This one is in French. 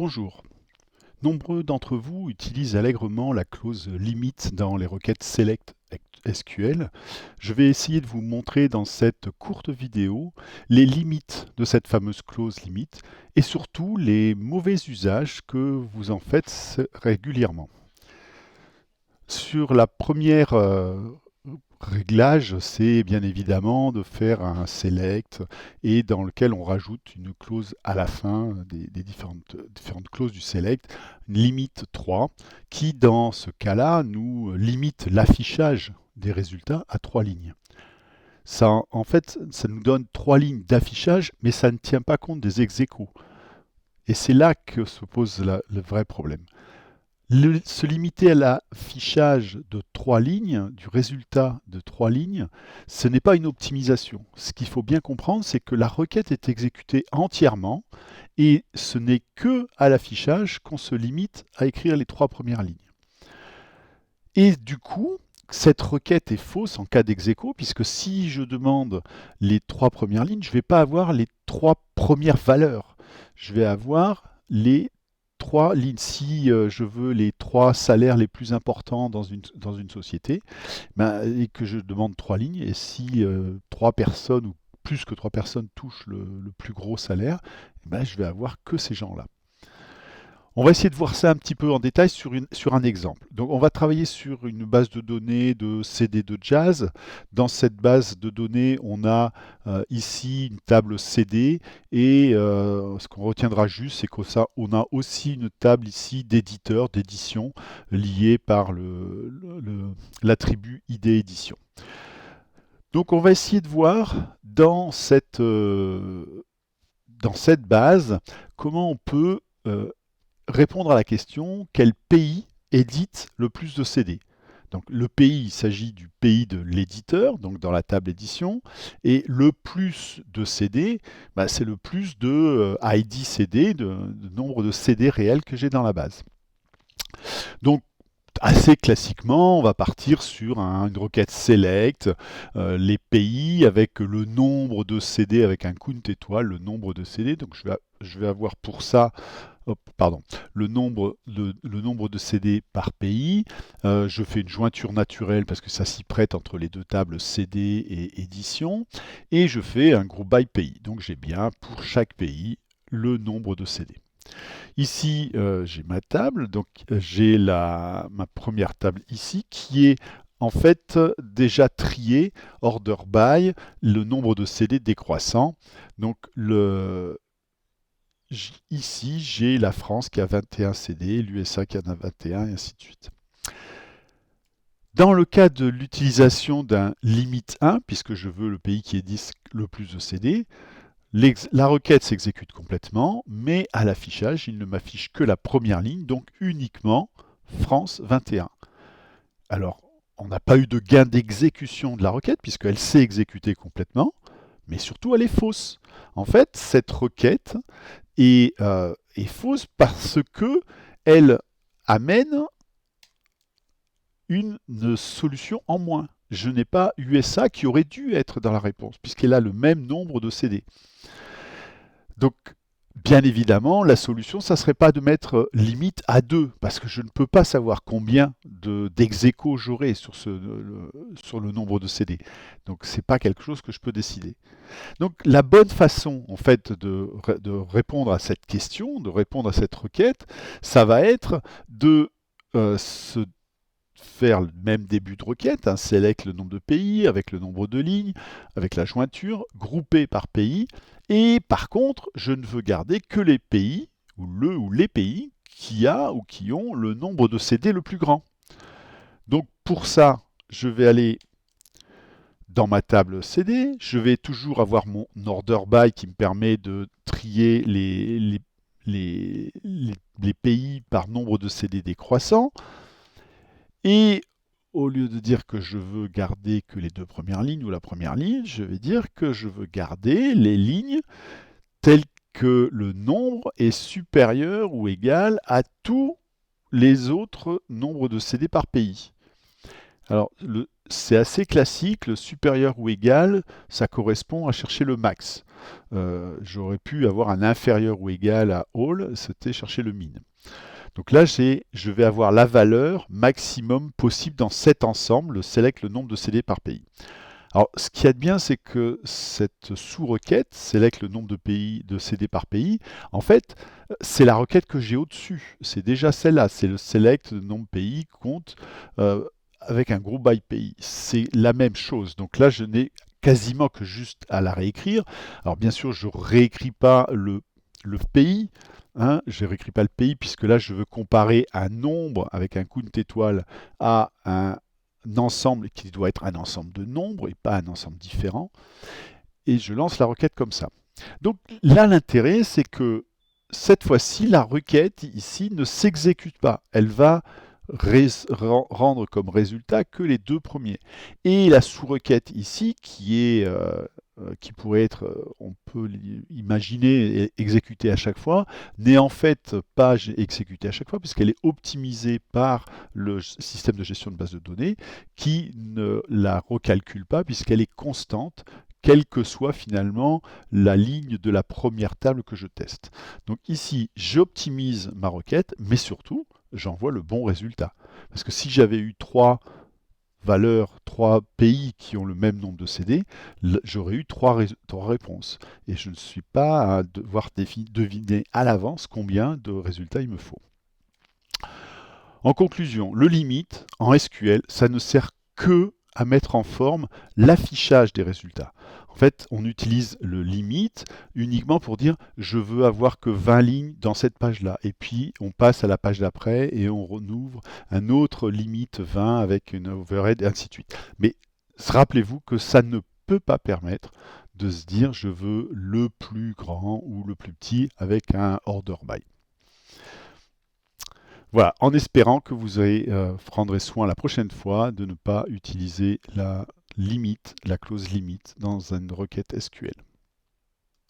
Bonjour. Nombreux d'entre vous utilisent allègrement la clause limite dans les requêtes select SQL. Je vais essayer de vous montrer dans cette courte vidéo les limites de cette fameuse clause limite et surtout les mauvais usages que vous en faites régulièrement. Sur la première réglage, c'est bien évidemment de faire un select et dans lequel on rajoute une clause à la fin des différentes clauses du select, une limite 3, qui dans ce cas-là nous limite l'affichage des résultats à 3 lignes. Ça, en fait, ça nous donne 3 lignes d'affichage, mais ça ne tient pas compte des ex-aequo. Et c'est là que se pose le vrai problème. Se limiter à l'affichage de 3 lignes, du résultat de 3 lignes, ce n'est pas une optimisation. Ce qu'il faut bien comprendre, c'est que la requête est exécutée entièrement et ce n'est que à l'affichage qu'on se limite à écrire les 3 premières lignes. Et du coup, cette requête est fausse en cas d'ex-aequo, puisque si je demande les 3 premières lignes, je ne vais pas avoir les 3 premières valeurs. Je vais avoir les 3 lignes. Si je veux les 3 salaires les plus importants dans une société, et que je demande 3 lignes, et si 3 personnes ou plus que 3 personnes touchent le plus gros salaire, je vais avoir que ces gens-là. On va essayer de voir ça un petit peu en détail sur un exemple. Donc on va travailler sur une base de données de CD de jazz. Dans cette base de données, on a ici une table CD et ce qu'on retiendra juste, c'est qu'on a aussi une table ici d'éditeur, d'édition, liée par l'attribut ID édition. Donc on va essayer de voir dans cette base comment on peut répondre à la question quel pays édite le plus de CD. Donc le pays, il s'agit du pays de l'éditeur, donc dans la table édition, et le plus de CD, c'est le plus de ID CD, de nombre de CD réels que j'ai dans la base. Donc assez classiquement, on va partir sur une requête select, les pays avec le nombre de CD avec un count étoile, le nombre de CD. Donc je vais avoir pour ça le nombre de CD par pays. Je fais une jointure naturelle parce que ça s'y prête entre les deux tables CD et édition. Et je fais un groupe by pays. Donc j'ai bien pour chaque pays le nombre de CD. Ici, j'ai ma table, donc j'ai ma première table ici qui est en fait déjà triée order by le nombre de CD décroissant. Donc ici, j'ai la France qui a 21 CD, l'USA qui en a 21 et ainsi de suite. Dans le cas de l'utilisation d'un limite 1, puisque je veux le pays qui édite le plus de CD, la requête s'exécute complètement, mais à l'affichage, il ne m'affiche que la première ligne, donc uniquement France 21. Alors, on n'a pas eu de gain d'exécution de la requête, puisqu'elle s'est exécutée complètement, mais surtout elle est fausse. En fait, cette requête est fausse parce qu'elle amène une solution en moins. Je n'ai pas USA qui aurait dû être dans la réponse, puisqu'elle a le même nombre de CD. Donc, bien évidemment, la solution, ça ne serait pas de mettre limite à 2, parce que je ne peux pas savoir combien d'ex-aequo j'aurai sur le nombre de CD. Donc, ce n'est pas quelque chose que je peux décider. Donc, la bonne façon, en fait, de répondre à cette question, de répondre à cette requête, ça va être de se faire le même début de requête, select le nombre de pays, avec le nombre de lignes, avec la jointure, grouper par pays, et par contre, je ne veux garder que les pays, ou les pays, qui ont le nombre de CD le plus grand. Donc pour ça, je vais aller dans ma table CD, je vais toujours avoir mon order by qui me permet de trier les pays par nombre de CD décroissant. Et au lieu de dire que je veux garder que les deux premières lignes ou la première ligne, je vais dire que je veux garder les lignes telles que le nombre est supérieur ou égal à tous les autres nombres de CD par pays. Alors, c'est assez classique, le supérieur ou égal, ça correspond à chercher le max. j'aurais pu avoir un inférieur ou égal à all, c'était chercher le min. Donc là, je vais avoir la valeur maximum possible dans cet ensemble, select le nombre de CD par pays. Alors, ce qu'il y a de bien, c'est que cette sous-requête, select le nombre de pays, de CD par pays, en fait, c'est la requête que j'ai au-dessus. C'est déjà celle-là, c'est le select le nombre de pays compte avec un groupe by pays. C'est la même chose. Donc là, je n'ai quasiment que juste à la réécrire. Alors bien sûr, je ne réécris pas le pays. Hein, je ne réécris pas le pays puisque là, je veux comparer un nombre avec un count étoile à un ensemble qui doit être un ensemble de nombres et pas un ensemble différent. Et je lance la requête comme ça. Donc là, l'intérêt, c'est que cette fois-ci, la requête ici ne s'exécute pas. Elle va rendre comme résultat que les deux premiers. Et la sous-requête ici, qui pourrait être, on peut imaginer, exécutée à chaque fois, n'est en fait pas exécutée à chaque fois, puisqu'elle est optimisée par le système de gestion de base de données, qui ne la recalcule pas, puisqu'elle est constante, quelle que soit finalement la ligne de la première table que je teste. Donc ici, j'optimise ma requête, mais surtout, j'envoie le bon résultat. Parce que si j'avais eu trois valeurs, trois pays qui ont le même nombre de CD, j'aurais eu trois réponses. Et je ne suis pas à devoir deviner à l'avance combien de résultats il me faut. En conclusion, le limit en SQL, ça ne sert que à mettre en forme l'affichage des résultats. En fait, on utilise le limit uniquement pour dire je veux avoir que 20 lignes dans cette page-là. Et puis, on passe à la page d'après et on ouvre un autre limit 20 avec une overhead et ainsi de suite. Mais rappelez-vous que ça ne peut pas permettre de se dire je veux le plus grand ou le plus petit avec un order by. Voilà, en espérant que vous prendrez soin la prochaine fois de ne pas utiliser la limite, la clause limite dans une requête SQL.